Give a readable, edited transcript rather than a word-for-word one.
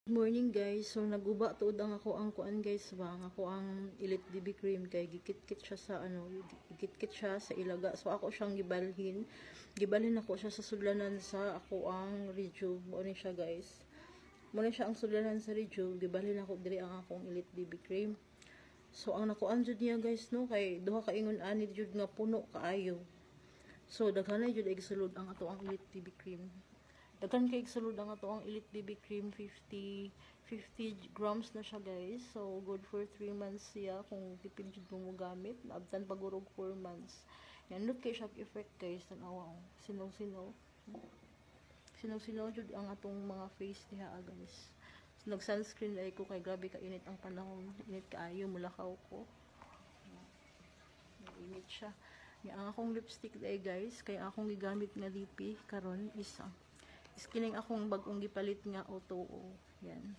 Morning guys, so naguba tuod ang ako ang kuan guys ba, ang ako ang Elite BB cream kay gikit-kit siya sa gikit-kit siya sa ilaga. So ako siyang gibalhin ako siya sa sudlanan sa ako ang Rejuve mo ni siya guys. Mo ni siya ang sudlanan sa Rejuve, gibalhin ako diri ang akong Elite BB cream. So ang nakuan jud niya guys no kay duha ka ingon ani jud nga puno kaayo. So daghanay jud igsulod ang ato ang Elite BB cream. Daghan kay sulod ang ato ang Elite BB cream, 50 grams na siya guys. So good for 3 months siya kung tipid jud mo gamit. Abtan pagurog 4 months. Yan look kay shock effect guys tanawa. Sinaw-sinaw. Sinaw-sinaw jud ang atong mga face diha guys. So, nag-sunscreen ay ko kay grabe ka init ang panahon. Init kaayo mulakaw ko. Init siya. Yan ang akong lipstick day guys, kay akong gigamit nga lipi karon isa. Kining akong bagong gipalit nga auto. Yan.